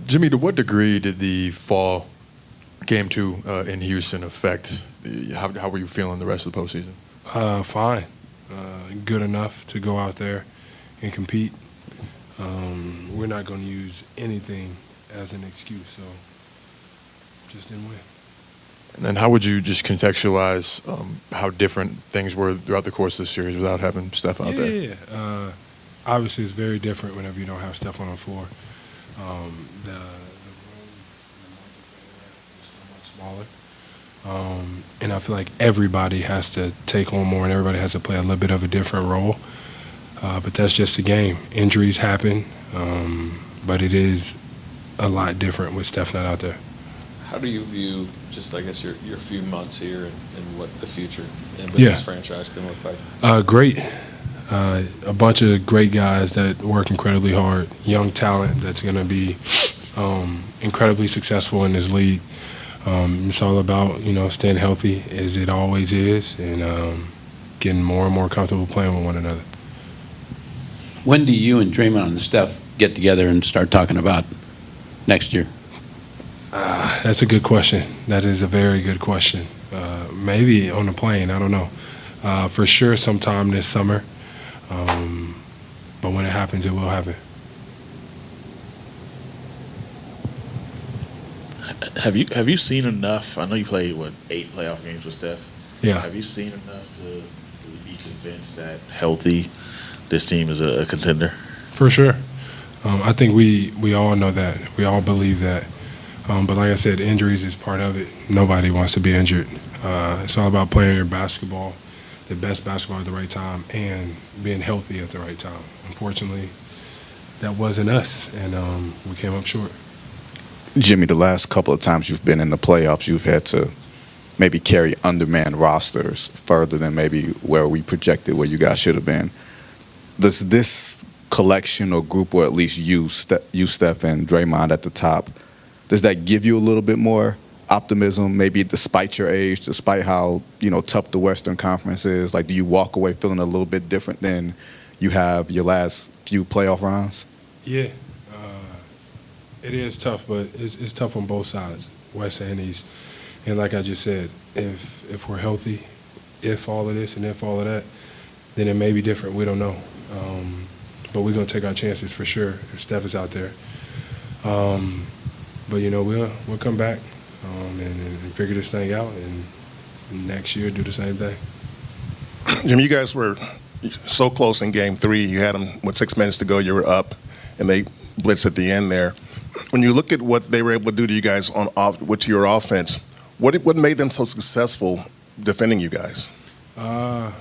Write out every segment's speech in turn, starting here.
Jimmy, to what degree did the fall game two in Houston affect how were you feeling the rest of the postseason? Fine. Good enough to go out there and compete. We're not going to use anything as an excuse, so just didn't win. And then how would you just contextualize how different things were throughout the course of the series without having Steph out there? Yeah. Obviously, it's very different whenever you don't have Steph on the floor. The room is so much smaller. And I feel like everybody has to take on more and everybody has to play a little bit of a different role. But that's just the game. Injuries happen, but it is a lot different with Steph not out there. How do you view just, I guess, your few months here and what the future and with Yeah. this franchise can look like? Great. A bunch of great guys that work incredibly hard, young talent that's going to be incredibly successful in this league. It's all about, staying healthy as it always is and getting more and more comfortable playing with one another. When do you and Draymond and Steph get together and start talking about next year? That's a good question. That is a very good question. Maybe on the plane, I don't know. For sure sometime this summer. But when it happens, it will happen. Have you seen enough? I know you played 8 playoff games with Steph. Yeah. Have you seen enough to really be convinced that healthy, this team is a contender? For sure. I think we all know that. We all believe that. But like I said, injuries is part of it. Nobody wants to be injured. It's all about playing your basketball, the best basketball at the right time, and being healthy at the right time. Unfortunately, that wasn't us, and we came up short. Jimmy, the last couple of times you've been in the playoffs, you've had to maybe carry undermanned rosters further than maybe where we projected where you guys should have been. Does this collection or group, or at least you, Steph, and Draymond at the top, does that give you a little bit more optimism, maybe despite your age, despite how tough the Western Conference is? Like, do you walk away feeling a little bit different than you have your last few playoff rounds? Yeah, it is tough, but it's tough on both sides, West and East. And like I just said, if we're healthy, if all of this and if all of that, then it may be different. We don't know. But we're going to take our chances for sure if Steph is out there. But, we'll come back and figure this thing out, and next year do the same thing. Jimmy, you guys were so close in Game 3. You had them with 6 minutes to go. You were up, and they blitzed at the end there. When you look at what they were able to do to you guys with your offense, what made them so successful defending you guys? I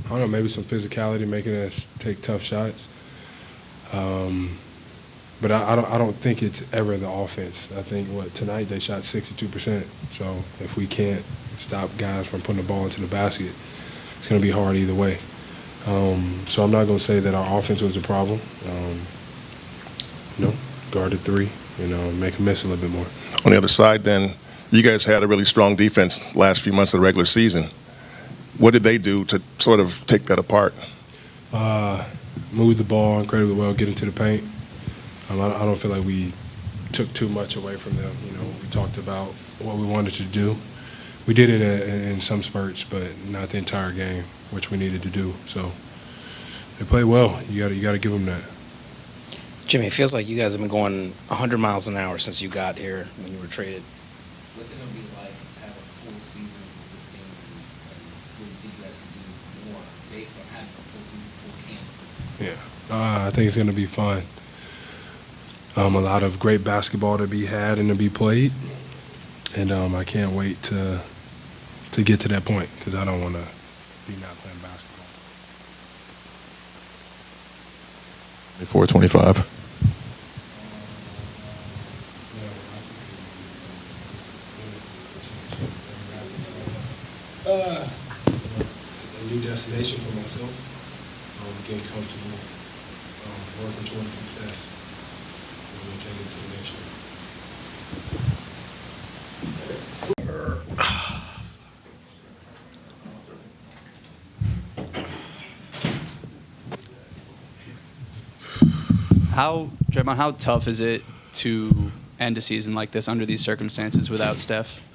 don't know, maybe some physicality, making us take tough shots. But I don't think it's ever the offense. I think tonight they shot 62%. So if we can't stop guys from putting the ball into the basket, it's going to be hard either way. So I'm not going to say that our offense was a problem. Guard the 3, make them miss a little bit more. On the other side, then, you guys had a really strong defense last few months of the regular season. What did they do to sort of take that apart? Move the ball incredibly well, get into the paint. I don't feel like we took too much away from them. We talked about what we wanted to do. We did it in some spurts, but not the entire game, which we needed to do. So they played well. You got to give them that. Jimmy, it feels like you guys have been going 100 miles an hour since you got here when you were traded. What's it going to be like to have a full season with this team, and what do you think you guys can do more based on having a full season, full camp with this team? Yeah, I think it's going to be fun. A lot of great basketball to be had and to be played, and I can't wait to get to that point because I don't want to be not playing basketball. 425. A new destination for myself, getting comfortable, working towards success. We'll take it to the next year. Draymond, how tough is it to end a season like this under these circumstances without Steph?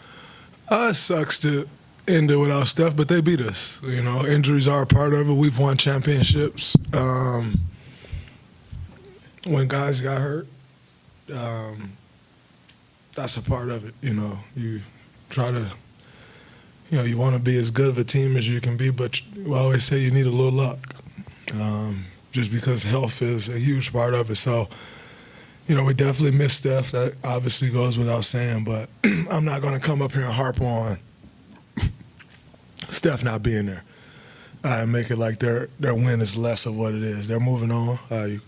It sucks to end it without Steph, but they beat us. You know, injuries are a part of it. We've won championships. When guys got hurt, that's a part of it. You know, you try to, you know, you want to be as good of a team as you can be, but we always say you need a little luck, just because health is a huge part of it. So, you know, we definitely miss Steph. That obviously goes without saying, but I'm not going to come up here and harp on Steph not being there and make it like their win is less of what it is. They're moving on. You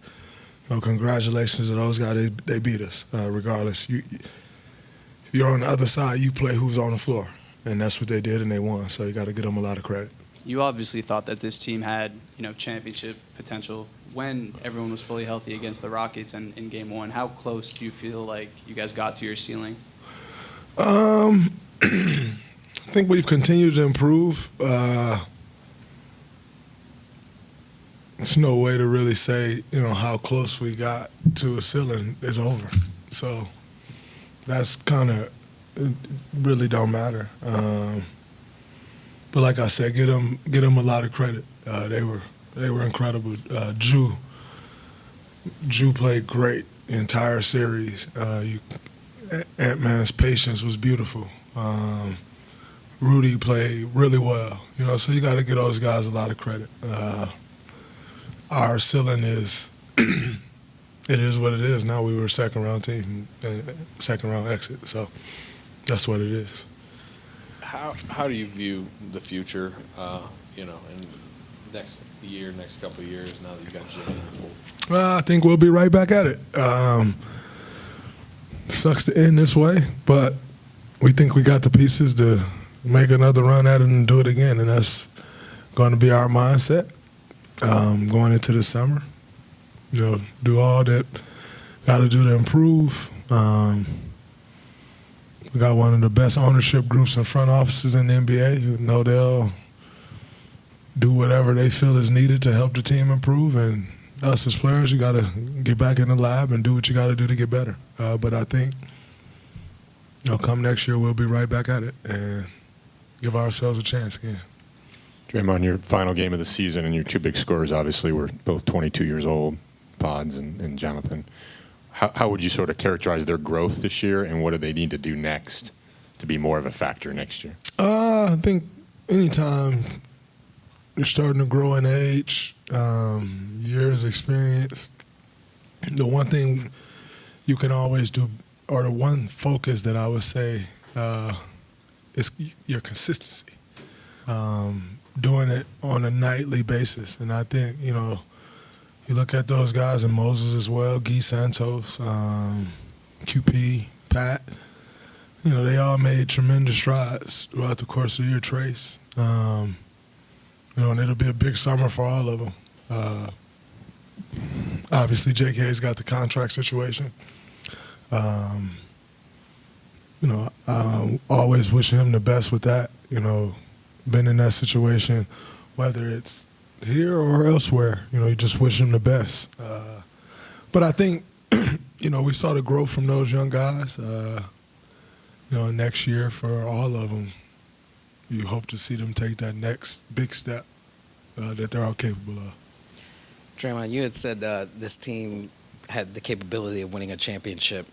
know, congratulations to those guys. They beat us regardless. If you're on the other side, you play who's on the floor, and that's what they did, and they won. So you got to give them a lot of credit. You obviously thought that this team had, you know, championship potential when everyone was fully healthy against the Rockets and in Game 1. How close do you feel like you guys got to your ceiling? I think we've continued to improve. There's no way to really say, you know, how close we got to a ceiling is over. So that's kind of, it really don't matter. But like I said, get them a lot of credit. They were incredible. Drew played great the entire series. Ant-Man's patience was beautiful. Rudy played really well. You know, so you got to give those guys a lot of credit. Our ceiling is, it is what it is. Now we were a second-round team, second-round exit. So that's what it is. How do you view the future, you know, in next year, next couple of years, now that you got Jimmy in the fold? I think we'll be right back at it. Sucks to end this way, but we think we got the pieces to make another run at it and do it again, and that's going to be our mindset going into the summer. You know, do all that got to do to improve. We got one of the best ownership groups and front offices in the NBA. You know, they'll do whatever they feel is needed to help the team improve. And us as players, you got to get back in the lab and do what you got to do to get better. But I think, you know, come next year, we'll be right back at it and give ourselves a chance again. Draymond, your final game of the season and your two big scorers obviously were both 22 years old, Pods and Jonathan. How would you sort of characterize their growth this year, and what do they need to do next to be more of a factor next year? I think anytime you're starting to grow in age, years experience, the one thing you can always do, or the one focus that I would say is your consistency. Doing it on a nightly basis. And I think, you know, you look at those guys, and Moses as well, Guy Santos, QP, Pat, you know, they all made tremendous strides throughout the course of the year. Trace, you know, and it'll be a big summer for all of them. Obviously, JK's got the contract situation. You know, I always wish him the best with that, you know, been in that situation, whether it's here or elsewhere, you know, you just wish him the best. But I think, you know, we saw the growth from those young guys. You know, next year for all of them, you hope to see them take that next big step that they're all capable of. Draymond, you had said this team had the capability of winning a championship.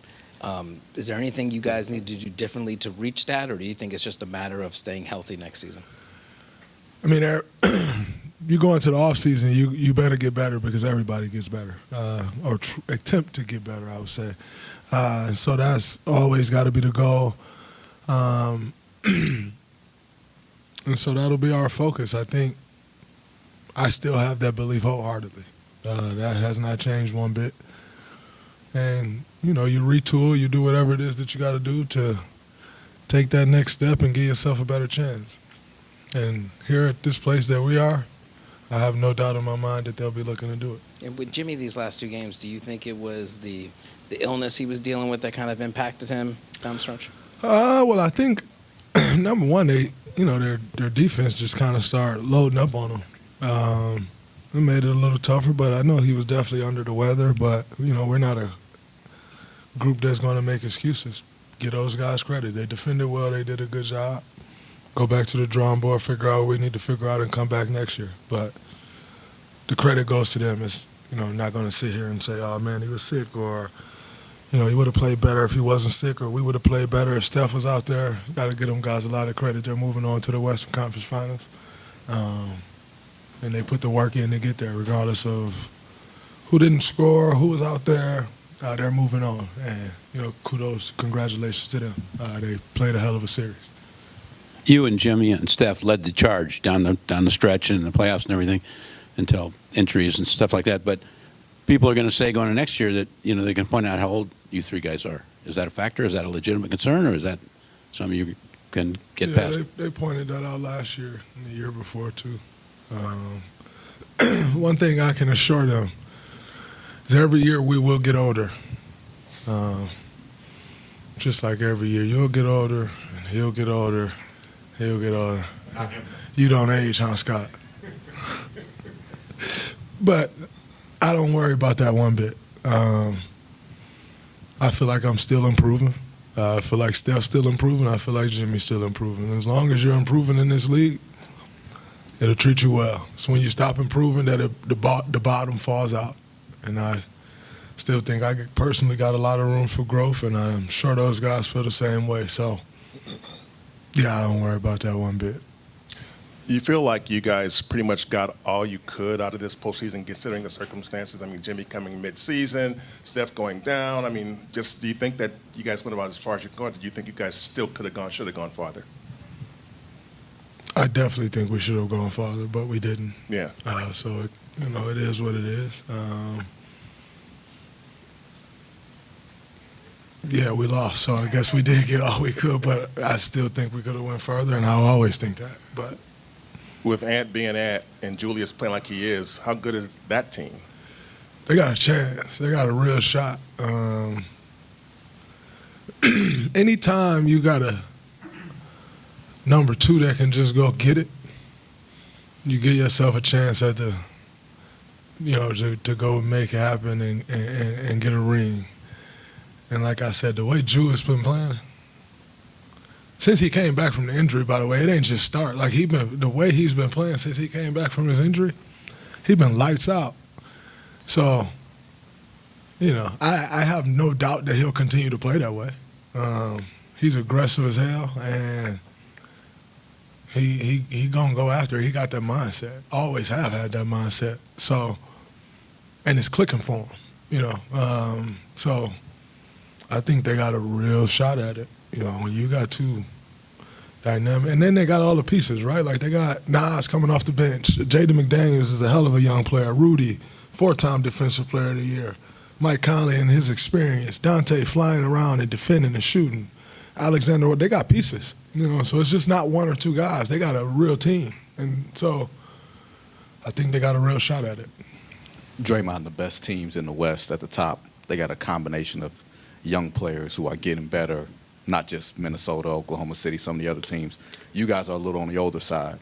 Is there anything you guys need to do differently to reach that, or do you think it's just a matter of staying healthy next season? I mean, you go into the offseason, you better get better because everybody gets better, or attempt to get better, I would say. And so that's always got to be the goal. And so that'll be our focus. I think I still have that belief wholeheartedly. That has not changed one bit. And, you know, you retool, you do whatever it is that you got to do to take that next step and give yourself a better chance. And here at this place that we are, I have no doubt in my mind that they'll be looking to do it. And with Jimmy these last two games, do you think it was the illness he was dealing with that kind of impacted him down the stretch? Well, I think, number one, their defense just kind of started loading up on him. It made it a little tougher, but I know he was definitely under the weather. But, you know, we're not group that's going to make excuses. Give those guys credit. They defended well. They did a good job. Go back to the drawing board, figure out what we need to figure out, and come back next year. But the credit goes to them. It's, not going to sit here and say, oh, man, he was sick, or, he would have played better if he wasn't sick, or we would have played better if Steph was out there. Got to give them guys a lot of credit. They're moving on to the Western Conference Finals. And they put the work in to get there, regardless of who didn't score, who was out there. They're moving on. And, kudos, congratulations to them. They played a hell of a series. You and Jimmy and Steph led the charge down the stretch and the playoffs and everything until injuries and stuff like that. But people are going to say going to next year that, they can point out how old you three guys are. Is that a factor? Is that a legitimate concern, or is that something you can get past? They pointed that out last year and the year before, too. One thing I can assure them is every year we will get older. Just like every year. You'll get older, and he'll get older, he'll get older. You don't age, huh, Scott? But I don't worry about that one bit. I feel like I'm still improving. I feel like Steph's still improving. I feel like Jimmy's still improving. As long as you're improving in this league, it'll treat you well. It's when you stop improving that the bottom falls out. And I still think I personally got a lot of room for growth, and I'm sure those guys feel the same way. So, yeah, I don't worry about that one bit. You feel like you guys pretty much got all you could out of this postseason, considering the circumstances? I mean, Jimmy coming mid-season, Steph going down. I mean, just do you think that you guys went about as far as you could? Or do you think you guys still could have gone, should have gone farther? I definitely think we should have gone farther, but we didn't. Yeah. So, it is what it is. Yeah, we lost, so I guess we did get all we could, but I still think we could have went further, and I always think that. But with Ant being Ant and Julius playing like he is, how good is that team? They got a chance. They got a real shot. Anytime you got a number two that can just go get it, you give yourself a chance at the, to go make it happen and get a ring. And like I said, the way Julius been playing, since he came back from the injury, by the way, it ain't just start. Like the way he's been playing since he came back from his injury, he been lights out. So, I have no doubt that he'll continue to play that way. He's aggressive as hell, and he gonna go after it. He got that mindset. Always have had that mindset. So, and it's clicking for him. So I think they got a real shot at it. When you got two dynamic, and then they got all the pieces, right? Like they got Nas coming off the bench. Jaden McDaniels is a hell of a young player. Rudy, 4-time Defensive Player of the Year. Mike Conley and his experience. Dante flying around and defending and shooting. Alexander, they got pieces, so it's just not one or two guys. They got a real team. And so I think they got a real shot at it. Draymond, the best teams in the West at the top, they got a combination of young players who are getting better, not just Minnesota, Oklahoma City, some of the other teams. You guys are a little on the older side.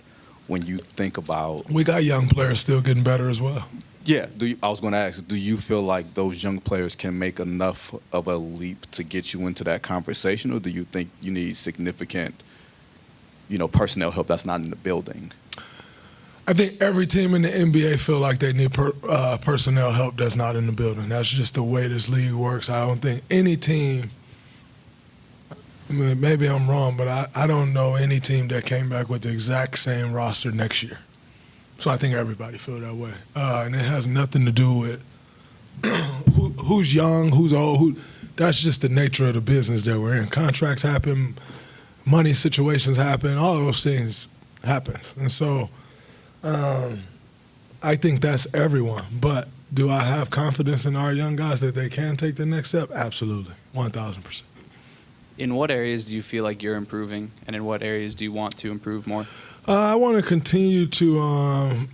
When you think about... We got young players still getting better as well. Yeah, I was going to ask, do you feel like those young players can make enough of a leap to get you into that conversation, or do you think you need significant, personnel help that's not in the building? I think every team in the NBA feel like they need personnel help that's not in the building. That's just the way this league works. I don't think any team, maybe I'm wrong, but I don't know any team that came back with the exact same roster next year. So I think everybody feel that way. And it has nothing to do with who's young, who's old. That's just the nature of the business that we're in. Contracts happen, money situations happen, all those things happens. And so I think that's everyone. But do I have confidence in our young guys that they can take the next step? Absolutely, 1,000%. In what areas do you feel like you're improving, and in what areas do you want to improve more? I want to continue to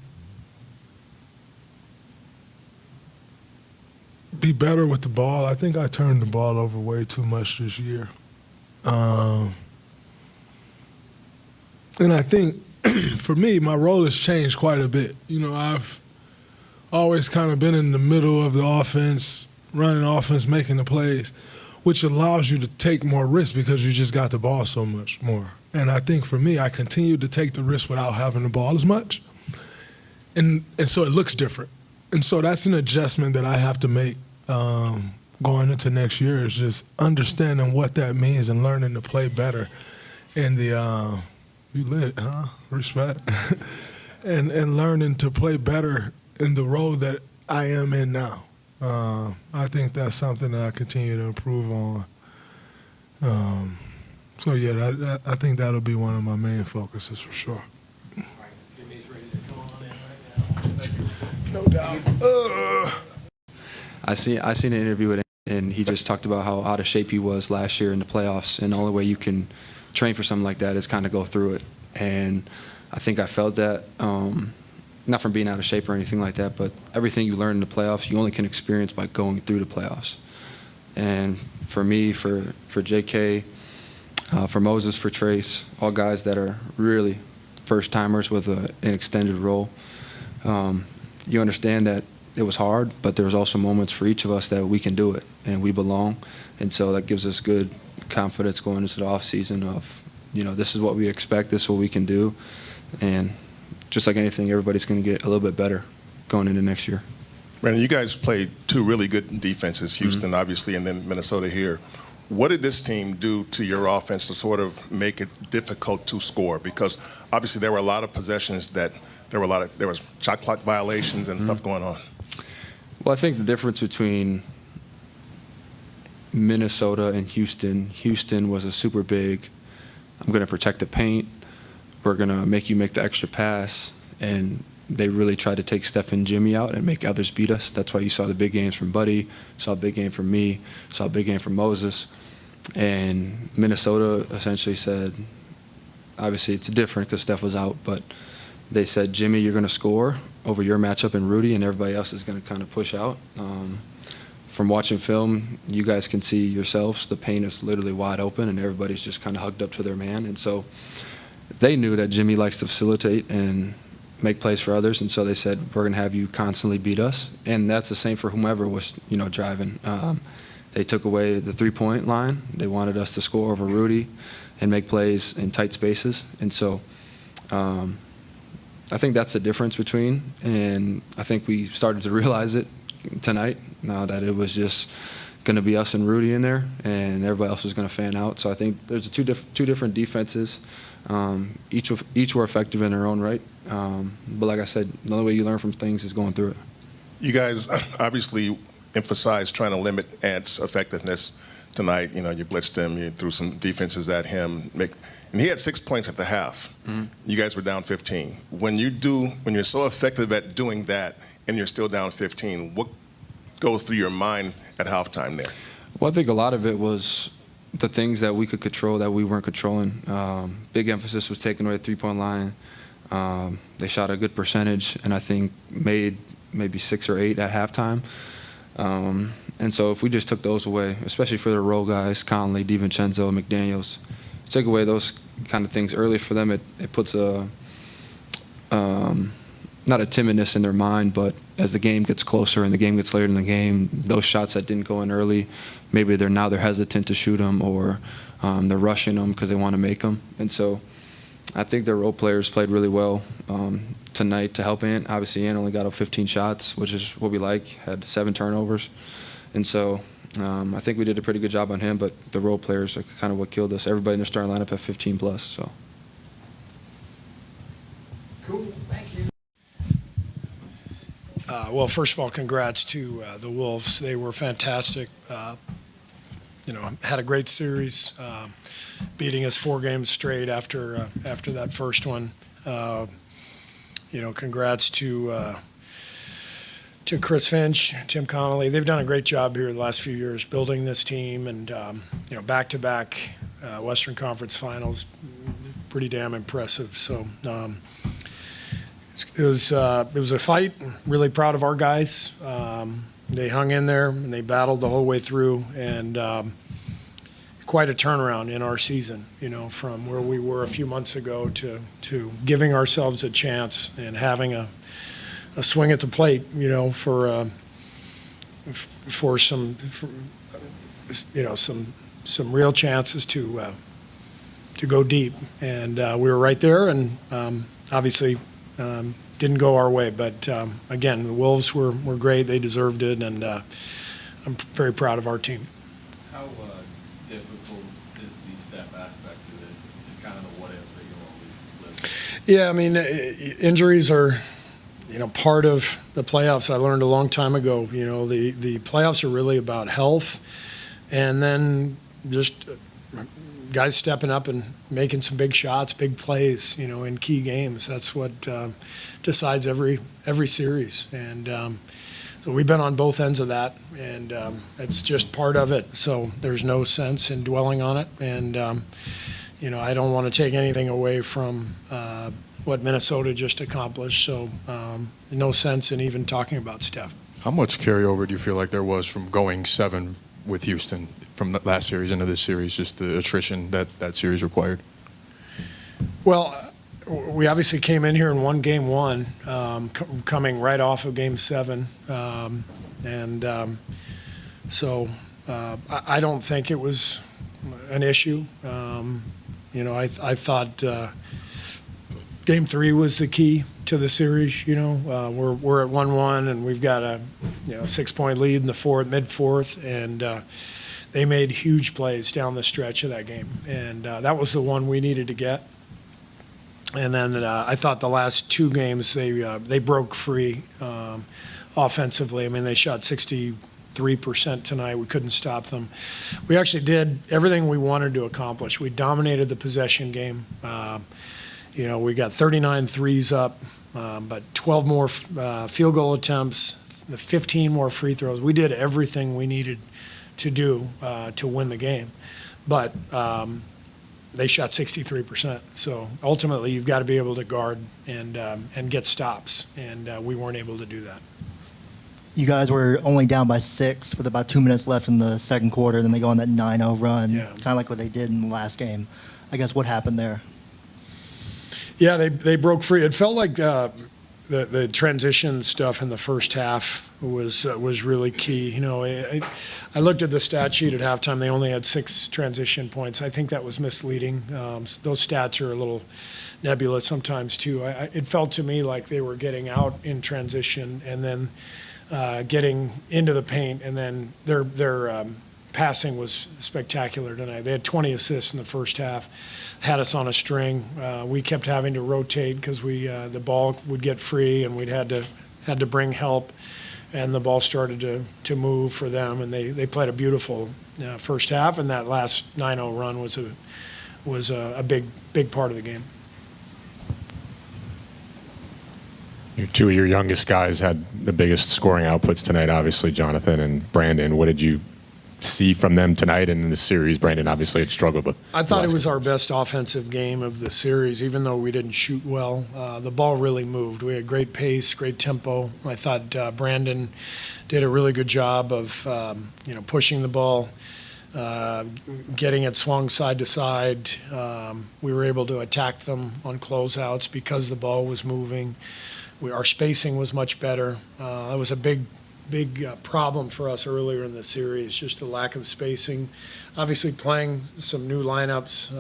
be better with the ball. I think I turned the ball over way too much this year. And I think, for me, my role has changed quite a bit. I've always kind of been in the middle of the offense, running offense, making the plays. which allows you to take more risks because you just got the ball so much more. And I think for me, I continued to take the risk without having the ball as much. And so it looks different. And so that's an adjustment that I have to make going into next year, is just understanding what that means and learning to play better. And you lit, huh? Respect. and learning to play better in the role that I am in now. I think that's something that I continue to improve on. So yeah, I think that'll be one of my main focuses for sure. No doubt. I seen an interview with him, and he just talked about how out of shape he was last year in the playoffs, and the only way you can train for something like that is kind of go through it. And I think I felt that, not from being out of shape or anything like that, but everything you learn in the playoffs, you only can experience by going through the playoffs. And for me, for JK, for Moses, for Trace, all guys that are really first-timers with an extended role, you understand that it was hard, but there was also moments for each of us that we can do it and we belong. And so that gives us good confidence going into the offseason of, this is what we expect, this is what we can do. And just like anything, everybody's going to get a little bit better going into next year. Brandon, you guys played two really good defenses, Houston, obviously, and then Minnesota here. What did this team do to your offense to sort of make it difficult to score? Because obviously there were a lot of possessions that there was shot clock violations and stuff going on. Well, I think the difference between Minnesota and Houston was a super big, I'm going to protect the paint, we're going to make you make the extra pass, and they really tried to take Steph and Jimmy out and make others beat us. That's why you saw the big games from Buddy, saw a big game from me, saw a big game from Moses. And Minnesota essentially said, obviously it's different because Steph was out, but they said, Jimmy, you're going to score over your matchup and Rudy, and everybody else is going to kind of push out. From watching film, you guys can see yourselves, the paint is literally wide open and everybody's just kind of hugged up to their man. And so they knew that Jimmy likes to facilitate and make plays for others, and so they said, we're going to have you constantly beat us. And that's the same for whomever was, driving. They took away the three-point line. They wanted us to score over Rudy and make plays in tight spaces. And so I think that's the difference between, and I think we started to realize it tonight, now that it was just going to be us and Rudy in there, and everybody else was going to fan out. So I think there's two different defenses. Each were effective in their own right. But like I said, the only way you learn from things is going through it. You guys obviously emphasized trying to limit Ant's effectiveness tonight. You blitzed him, you threw some defenses at him, and he had 6 points at the half. You guys were down 15. When you're so effective at doing that and you're still down 15, what goes through your mind at halftime there? Well, I think a lot of it was the things that we could control that we weren't controlling. Big emphasis was taking away the three-point line. They shot a good percentage, and I think made maybe 6 or 8 at halftime. And so if we just took those away, especially for the role guys, Conley, DiVincenzo, McDaniels, take away those kind of things early for them, it puts not a timidness in their mind, but as the game gets closer and the game gets later in the game, those shots that didn't go in early, maybe they're hesitant to shoot them, or they're rushing them because they want to make them. And so I think their role players played really well tonight to help Ant. Obviously, Ant only got up 15 shots, which is what we like, had 7 turnovers. And so I think we did a pretty good job on him, but the role players are kind of what killed us. Everybody in the starting lineup had 15 plus. So. Cool, thank you. Well, first of all, congrats to the Wolves. They were fantastic. Had a great series, beating us 4 games straight after that first one. Congrats to Chris Finch, Tim Connolly. They've done a great job here the last few years building this team, and back-to-back Western Conference Finals, pretty damn impressive. So. It was a fight. Really proud of our guys. They hung in there and they battled the whole way through, and quite a turnaround in our season. From where we were a few months ago to giving ourselves a chance and having a swing at the plate. For some real chances to go deep, and we were right there, and obviously didn't go our way. But again, the Wolves were great; they deserved it, and I'm very proud of our team. How difficult is the Steph aspect to this? It's kind of the what if that you always live with. Yeah, I mean, injuries are, part of the playoffs. I learned a long time ago, the playoffs are really about health, and then just guys stepping up and making some big shots, big plays, in key games. That's what decides every series. And so we've been on both ends of that, and it's just part of it. So there's no sense in dwelling on it. And, I don't want to take anything away from what Minnesota just accomplished. So no sense in even talking about Steph. How much carryover do you feel like there was from going 7 with Houston from the last series into this series, just the attrition that series required? Well, we obviously came in here and won Game 1, coming right off of Game 7. So I don't think it was an issue. I thought Game 3 was the key to the series. We're at 1-1, and we've got a 6-point lead in the mid-fourth, and they made huge plays down the stretch of that game, and that was the one we needed to get. And then I thought the last 2 games they broke free offensively. I mean, they shot 63% tonight. We couldn't stop them. We actually did everything we wanted to accomplish. We dominated the possession game. We got 39 threes up, but 12 more field goal attempts, 15 more free throws. We did everything we needed to do to win the game. But they shot 63%. So ultimately, you've got to be able to guard and get stops, and we weren't able to do that. You guys were only down by 6 with about 2 minutes left in the second quarter. Then they go on that 9-0 run, kind of like what they did in the last game. I guess what happened there? Yeah, they broke free. It felt like the transition stuff in the first half was really key. I looked at the stat sheet at halftime. They only had 6 transition points. I think that was misleading. Those stats are a little nebulous sometimes too. It felt to me like they were getting out in transition and then getting into the paint, and then their passing was spectacular tonight. They had 20 assists in the first half, had us on a string. We kept having to rotate because the ball would get free, and we'd had to bring help, and the ball started to move for them, and they played a beautiful first half, and that last 9-0 run was a big part of the game. 2 of your youngest guys had the biggest scoring outputs tonight, obviously, Jonathan and Brandon. What did you see from them tonight and in the series? Brandon obviously had struggled. I thought it was our best offensive game of the series, even though we didn't shoot well. The ball really moved. We had great pace, great tempo. I thought Brandon did a really good job of pushing the ball, getting it swung side to side. We were able to attack them on closeouts because the ball was moving. Our spacing was much better. That was a big problem for us earlier in the series, just a lack of spacing. Obviously playing some new lineups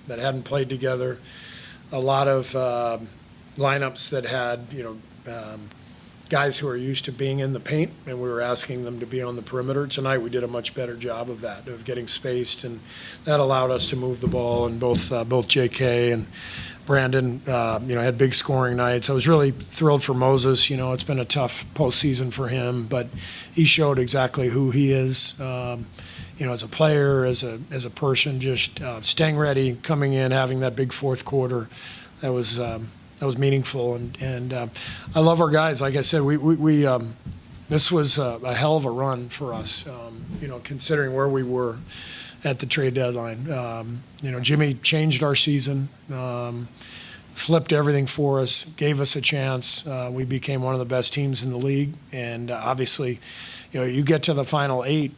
that hadn't played together. A lot of lineups that had, guys who are used to being in the paint, and we were asking them to be on the perimeter. Tonight we did a much better job of that, of getting spaced, and that allowed us to move the ball, and both J.K. and Brandon, had big scoring nights. I was really thrilled for Moses. It's been a tough postseason for him, but he showed exactly who he is, as a player, as a person, just staying ready, coming in, having that big fourth quarter. That was meaningful, and I love our guys. Like I said, we this was a hell of a run for us, considering where we were at the trade deadline. Jimmy changed our season, flipped everything for us, gave us a chance. We became one of the best teams in the league, and obviously, you get to the final 8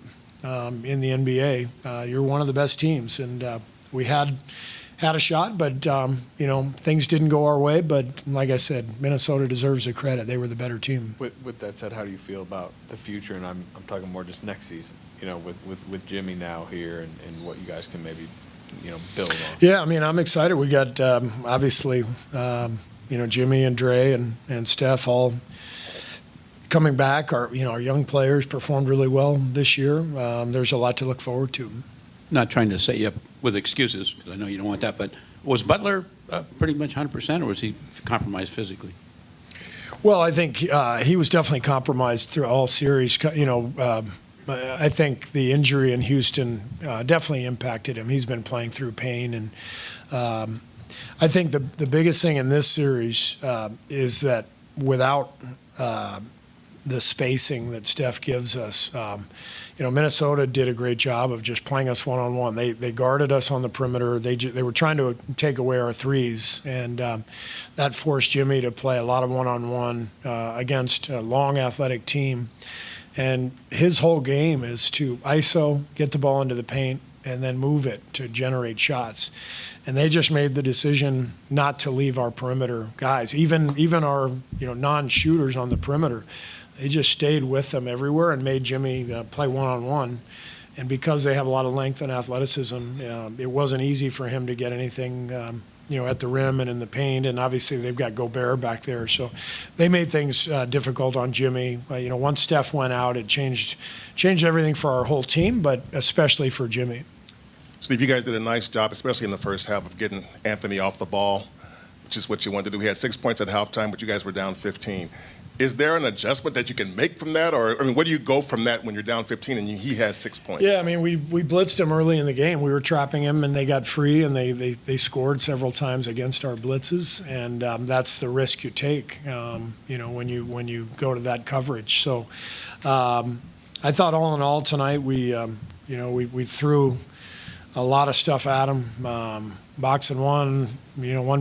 in the NBA, you're one of the best teams, and we had had a shot, but things didn't go our way. But like I said, Minnesota deserves the credit. They were the better team. With that said, how do you feel about the future? And I'm talking more just next season. With Jimmy now here and what you guys can maybe build on. Yeah, I mean, I'm excited. We got obviously Jimmy and Dre and Steph all coming back. Our young players performed really well this year. There's a lot to look forward to. Not trying to set you up with excuses, because I know you don't want that, but was Butler pretty much 100%, or was he compromised physically? Well, I think he was definitely compromised through all series. I think the injury in Houston definitely impacted him. He's been playing through pain, and I think the biggest thing in this series is that without the spacing that Steph gives us, Minnesota did a great job of just playing us one-on-one. They guarded us on the perimeter. They were trying to take away our threes, and that forced Jimmy to play a lot of one-on-one against a long athletic team. And his whole game is to ISO, get the ball into the paint, and then move it to generate shots. And they just made the decision not to leave our perimeter guys, even our non-shooters on the perimeter. They just stayed with them everywhere and made Jimmy play one-on-one. And because they have a lot of length and athleticism, it wasn't easy for him to get anything at the rim and in the paint, and obviously they've got Gobert back there, so they made things difficult on Jimmy. Once Steph went out, it changed everything for our whole team, but especially for Jimmy. Steve, you guys did a nice job, especially in the first half, of getting Anthony off the ball, which is what you wanted to do. He had 6 points at halftime, but you guys were down 15. Is there an adjustment that you can make from that? Or, where do you go from that when you're down 15 and he has 6 points? Yeah, we blitzed him early in the game. We were trapping him, and they got free, and they scored several times against our blitzes, and that's the risk you take, when you go to that coverage. So I thought all in all tonight we threw a lot of stuff at him. Box and one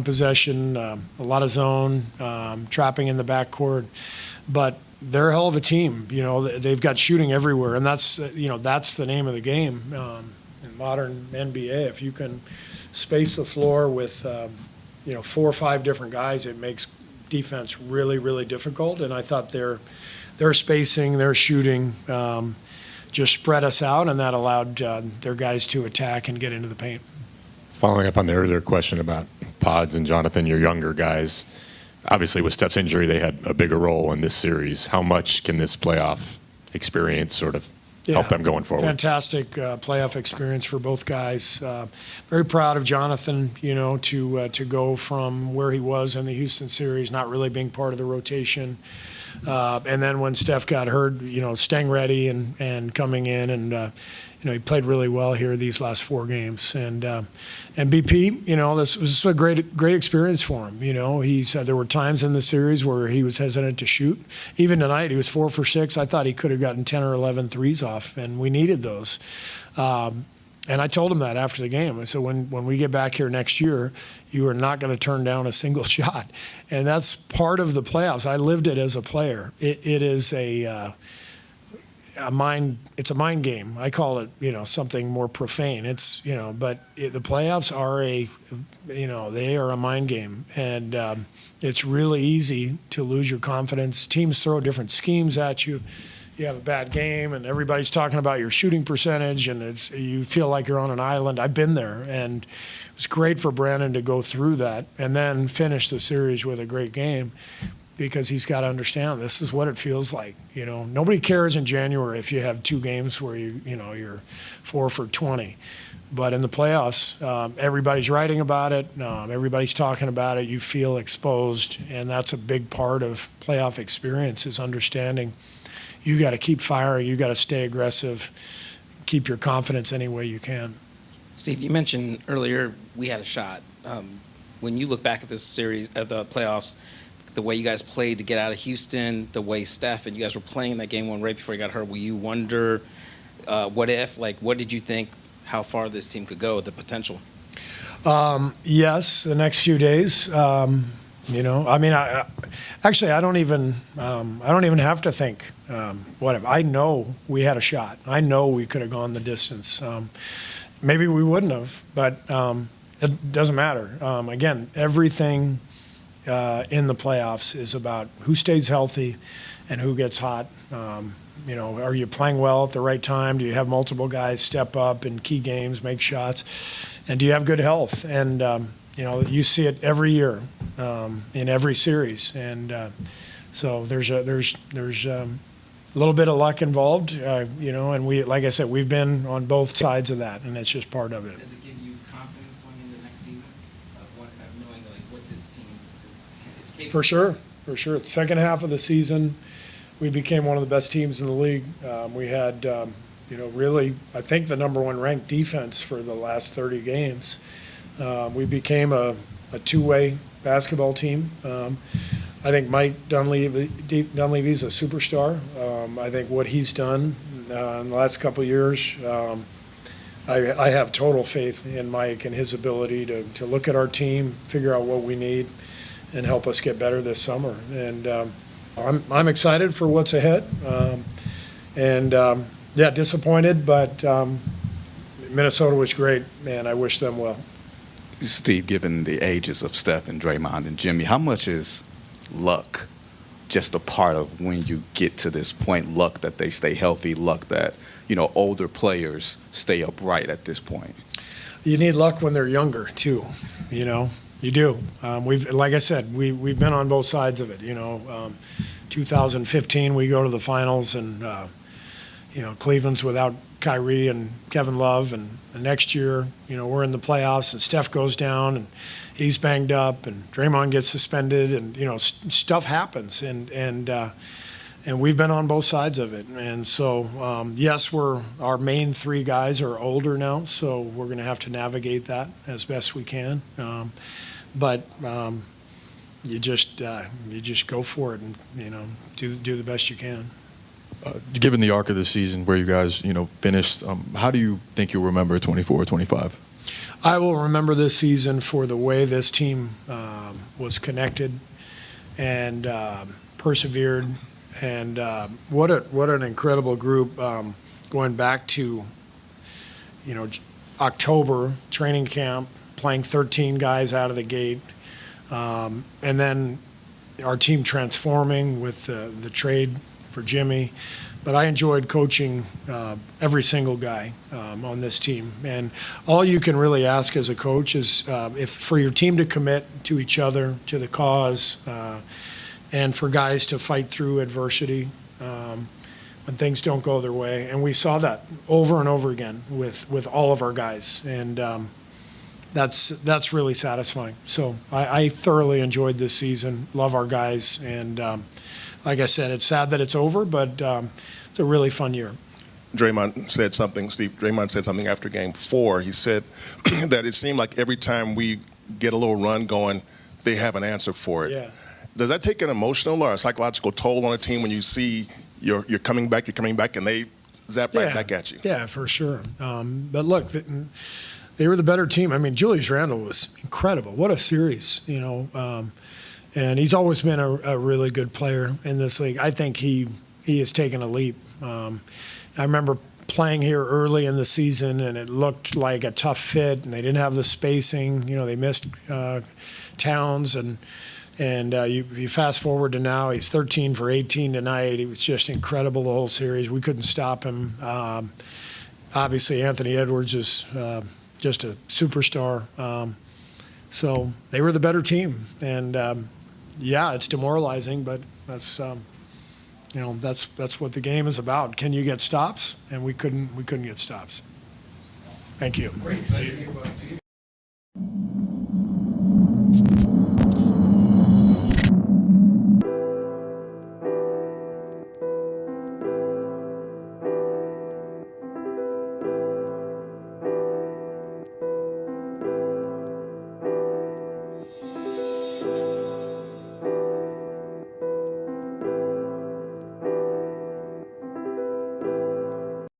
possession, a lot of zone, trapping in the backcourt. But they're a hell of a team. They've got shooting everywhere, and that's the name of the game in modern NBA. If you can space the floor with 4 or 5 different guys, it makes defense really, really difficult. And I thought their spacing, their shooting just spread us out, and that allowed their guys to attack and get into the paint. Following up on the earlier question about Pods and Jonathan, your younger guys, obviously with Steph's injury, they had a bigger role in this series. How much can this playoff experience sort of help them going forward? Fantastic playoff experience for both guys. Very proud of Jonathan, to go from where he was in the Houston series, not really being part of the rotation. And then when Steph got hurt, staying ready and coming in, and he played really well here these last 4 games. And BP, this was a great experience for him. He said there were times in the series where he was hesitant to shoot. Even tonight, he was 4 for 6. I thought he could have gotten 10 or 11 threes off, and we needed those. And I told him that after the game. I said, when we get back here next year, you are not going to turn down a single shot. And that's part of the playoffs. I lived it as a player. It is it's a mind game. I call it, something more profane. It's, but the playoffs are they are a mind game. And it's really easy to lose your confidence. Teams throw different schemes at you. You have a bad game, and everybody's talking about your shooting percentage, and you feel like you're on an island. I've been there, and it was great for Brandon to go through that and then finish the series with a great game, because he's got to understand this is what it feels like. Nobody cares in January if you have 2 games where you're 4 for 20. But in the playoffs, everybody's writing about it. Everybody's talking about it. You feel exposed, and that's a big part of playoff experience, is understanding you got to keep firing. You got to stay aggressive, keep your confidence any way you can. Steve, you mentioned earlier we had a shot. When you look back at this series, at the playoffs, the way you guys played to get out of Houston, the way Steph and you guys were playing that game 1 right before he got hurt, will you wonder what if? What did you think, how far this team could go with the potential? Yes, the next few days. I don't even have to think whatever. I know we had a shot. I know we could have gone the distance. Maybe we wouldn't have, but it doesn't matter. Again, everything in the playoffs is about who stays healthy and who gets hot. Are you playing well at the right time? Do you have multiple guys step up in key games, make shots? And do you have good health? And, you see it every year in every series. And so there's a little bit of luck involved, and we, like I said, we've been on both sides of that, and it's just part of it. Does it give you confidence going into next season of knowing what this team is capable? For sure. The second half of the season, we became one of the best teams in the league. We had, really, I think the number one ranked defense for the last 30 games. We became a two-way basketball team. I think Mike Dunleavy's a superstar. I think what he's done in the last couple of years, I have total faith in Mike and his ability to look at our team, figure out what we need, and help us get better this summer. And I'm excited for what's ahead. Disappointed, but Minnesota was great, and I wish them well. Steve, given the ages of Steph and Draymond and Jimmy, how much is luck just a part of when you get to this point? Luck that they stay healthy, luck that, older players stay upright at this point? You need luck when they're younger, too, You do. Like I said, we've been on both sides of it, 2015, we go to the finals, and, Cleveland's without Kyrie and Kevin Love, and the next year, we're in the playoffs, and Steph goes down, and he's banged up, and Draymond gets suspended, and stuff happens, and we've been on both sides of it, and so yes, our main three guys are older now, so we're going to have to navigate that as best we can, but you just go for it, and do the best you can. Given the arc of the season where you guys, finished, how do you think you'll remember 24, 25? I will remember this season for the way this team was connected and persevered, and what an incredible group. Going back to, October training camp, playing 13 guys out of the gate, and then our team transforming with the trade for Jimmy. But I enjoyed coaching every single guy on this team. And all you can really ask as a coach is for your team to commit to each other, to the cause, and for guys to fight through adversity when things don't go their way. And we saw that over and over again with all of our guys. And that's really satisfying. So I thoroughly enjoyed this season, love our guys, and like I said, it's sad that it's over, but it's a really fun year. Draymond said something after Game 4. He said that it seemed like every time we get a little run going, they have an answer for it. Yeah. Does that take an emotional or a psychological toll on a team when you see you're coming back, and they zap right back at you? Yeah, for sure. But look, they were the better team. I mean, Julius Randle was incredible. What a series, and he's always been a really good player in this league. I think he has taken a leap. I remember playing here early in the season, and it looked like a tough fit, and they didn't have the spacing. They missed Towns, and you fast forward to now, he's 13 for 18 tonight. He was just incredible the whole series. We couldn't stop him. Obviously, Anthony Edwards is just a superstar. So they were the better team, and it's demoralizing, but that's what the game is about. Can you get stops? And we couldn't get stops. Thank you. Great.